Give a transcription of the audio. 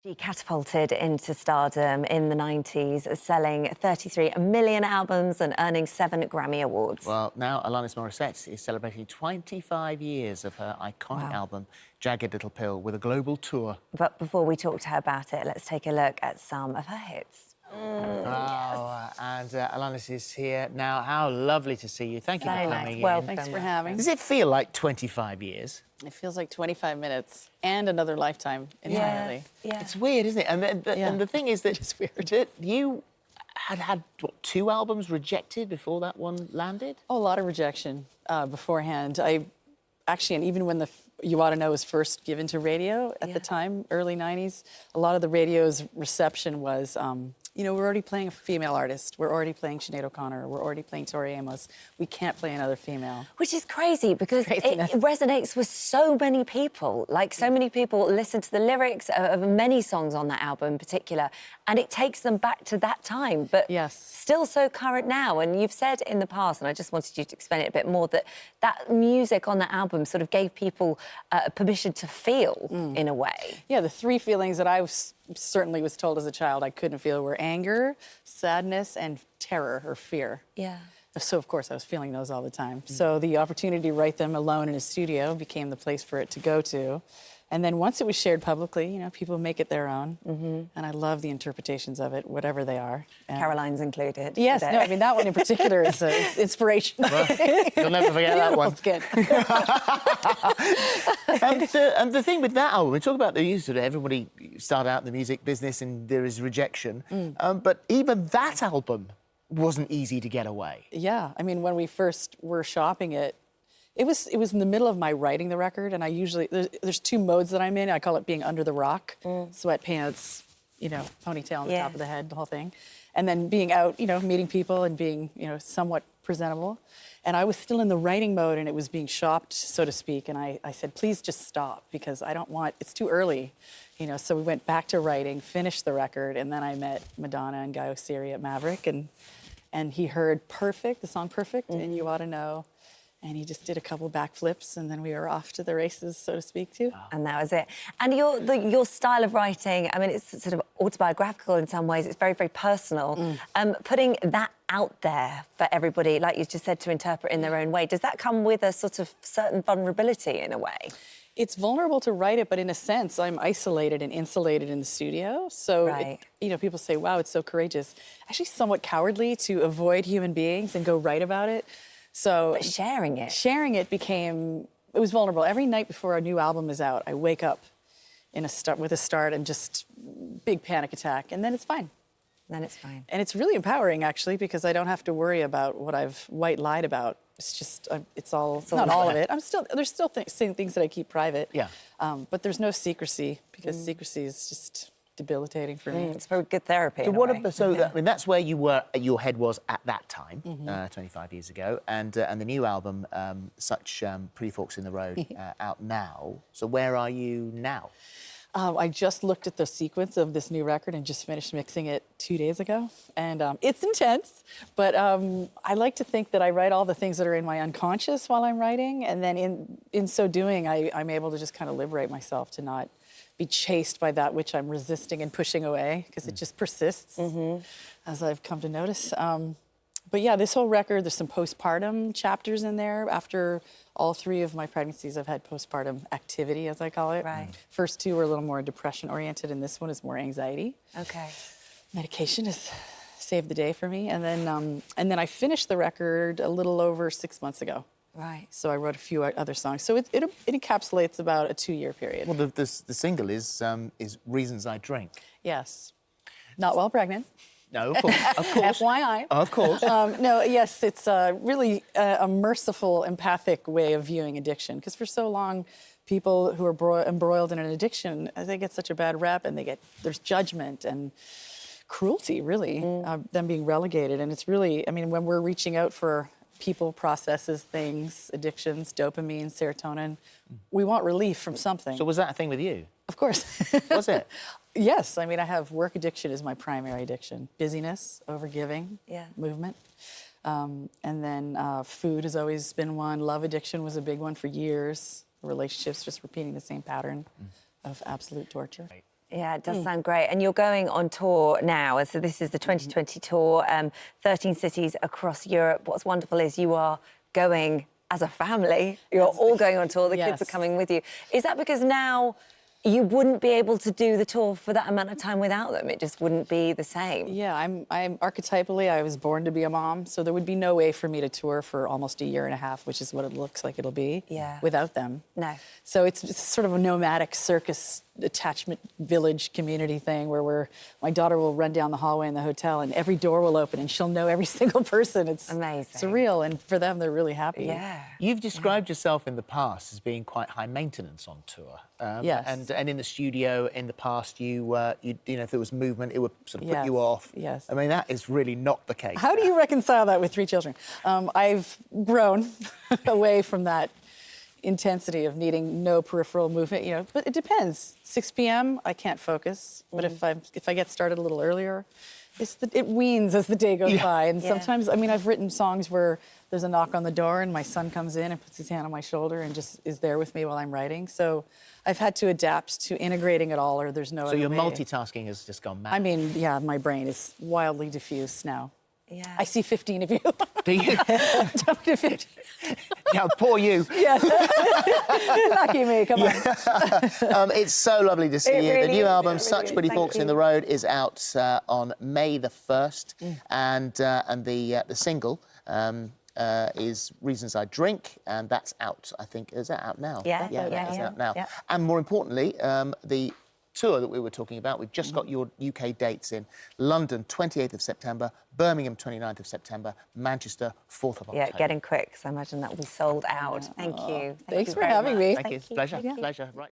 She catapulted into stardom in the 90s, selling 33 million albums and earning 7 Grammy Awards. Well, now Alanis Morissette is celebrating 25 years of her iconic album, Jagged Little Pill, with a global tour. But before we talk to her about it, let's take a look at some of her hits. And Alanis is here now. How lovely to see you. Thank you for coming Well, in. Thanks for having. Does it feel like 25 years? It feels like 25 minutes and another lifetime entirely. Yeah. It's weird, isn't it? And the thing is that It's weird. that you had what, 2 albums rejected before that one landed? Oh, a lot of rejection beforehand. I actually, and even when You Ought to Know was first given to radio at the time, early 90s, a lot of the radio's reception was, you know, we're already playing a female artist. We're already playing Sinead O'Connor. We're already playing Tori Amos. We can't play another female. Which is crazy because it resonates with so many people. Like, so many people listen to the lyrics of many songs on that album in particular, and it takes them back to that time, but still so current now. And you've said in the past, and I just wanted you to explain it a bit more, that that music on that album sort of gave people permission to feel in a way. Yeah, the 3 feelings that I certainly was told as a child I couldn't feel were anger, sadness, and terror or fear. Yeah. So, of course, I was feeling those all the time. So the opportunity to write them alone in a studio became the place for it to go to. And then once it was shared publicly, you know, people make it their own. And I love the interpretations of it, whatever they are. Caroline's included. Yes, no, I mean, that one in particular is inspirational. Well, you'll never forget that one. It's good. And the thing with that album, we talk about the use of it, everybody started out in the music business and there is rejection. But even that album wasn't easy to get away. Yeah, I mean, when we first were shopping it, it was in the middle of my writing the record, and I usually, there's 2 modes that I'm in. I call it being under the rock, sweatpants, you know, ponytail on the top of the head, the whole thing. And then being out, you know, meeting people and being, you know, somewhat presentable. And I was still in the writing mode and it was being shopped, so to speak. And I said, please just stop because I don't want, it's too early. You know, so we went back to writing, finished the record, and then I met Madonna and Guy Oseary at Maverick, and he heard Perfect, the song Perfect, and You Ought to Know. And he just did a couple backflips, and then we were off to the races, so to speak, too. And that was it. And your style of writing, I mean, it's sort of autobiographical in some ways. It's very, very personal. Putting that out there for everybody, like you just said, to interpret in their own way, does that come with a sort of certain vulnerability in a way? It's vulnerable to write it, but in a sense, I'm isolated and insulated in the studio. So, you know, people say, wow, it's so courageous. Actually, somewhat cowardly to avoid human beings and go write about it. So but sharing it became, it was vulnerable. Every night before a new album is out, I wake up with a start and just big panic attack, and then it's fine. Then it's fine. And it's really empowering, actually, because I don't have to worry about what I've white lied about. It's just, it's not all of it. There's still things that I keep private. Yeah. But there's no secrecy, because secrecy is just debilitating for me. It's very good therapy. So I mean, that's where your head was at that time, 25 years ago, and the new album, Such Pretty Forks in the Road, out now. So where are you now? I just looked at the sequence of this new record and just finished mixing it 2 days ago. And it's intense, but I like to think that I write all the things that are in my unconscious while I'm writing. And then in so doing, I'm able to just kind of liberate myself to not be chased by that which I'm resisting and pushing away, because it just persists, as I've come to notice. But yeah, this whole record, there's some postpartum chapters in there. After all 3 of my pregnancies, I've had postpartum activity, as I call it. Right. First 2 were a little more depression-oriented, and this one is more anxiety. Okay. Medication has saved the day for me. And then I finished the record a little over 6 months ago. Right. So I wrote a few other songs. So it encapsulates about a 2-year period. Well, the single is Reasons I Drink. Yes. Not while pregnant. No, of course. Of course. FYI. Of course. No, yes, it's really a merciful, empathic way of viewing addiction. Because for so long, people who are embroiled in an addiction, they get such a bad rep, and there's judgment and cruelty, really, them being relegated. And it's really, I mean, when we're reaching out for people, processes, things, addictions, dopamine, serotonin, we want relief from something. So was that a thing with you? Of course. Was it? Yes, I mean, I have work addiction is my primary addiction. Busyness, overgiving, movement. And then food has always been one. Love addiction was a big one for years. Relationships, just repeating the same pattern of absolute torture. Yeah, it does sound great. And you're going on tour now. So this is the 2020 tour, 13 cities across Europe. What's wonderful is you are going as a family. You're all going on tour. The kids are coming with you. Is that because now you wouldn't be able to do the tour for that amount of time without them? It just wouldn't be the same. Yeah, I'm archetypally, I was born to be a mom, so there would be no way for me to tour for almost a year and a half, which is what it looks like it'll be, without them. No. So it's sort of a nomadic circus attachment village community thing where my daughter will run down the hallway in the hotel and every door will open and she'll know every single person. It's amazing. Surreal, and for them, they're really happy. Yeah. You've described yourself in the past as being quite high maintenance on tour. Yes. And in the studio in the past, you know, if there was movement, it would sort of put you off. Yes. I mean, that is really not the case. How do you reconcile that with 3 children? I've grown away from that intensity of needing no peripheral movement, you know, but it depends. 6 p.m. I can't focus, but if I get started a little earlier, it weans as the day goes by. And sometimes, I mean, I've written songs where there's a knock on the door and my son comes in and puts his hand on my shoulder and just is there with me while I'm writing. So I've had to adapt to integrating it all, or there's no other way. So your multitasking has just gone mad. I mean, yeah, my brain is wildly diffuse now. Yeah. I see 15 of you. Do you? 15. Yeah, poor you. Yes. Lucky me, come on. It's so lovely to see you. Really The new is, album, it Such really Pretty is. Forks Thank in the you. Road, is out on May the 1st. And the single is Reasons I Drink, and that's out, I think. Is that out now? Yeah, It's out now. yeah. And more importantly, the tour that we were talking about, we've just got your UK dates in. London, 28th of September, Birmingham, 29th of September, Manchester, 4th of October. Yeah, getting quick, because I imagine that will be sold out. Thank you. Thanks you for very having much. me. Thank you. Pleasure. Pleasure. Right.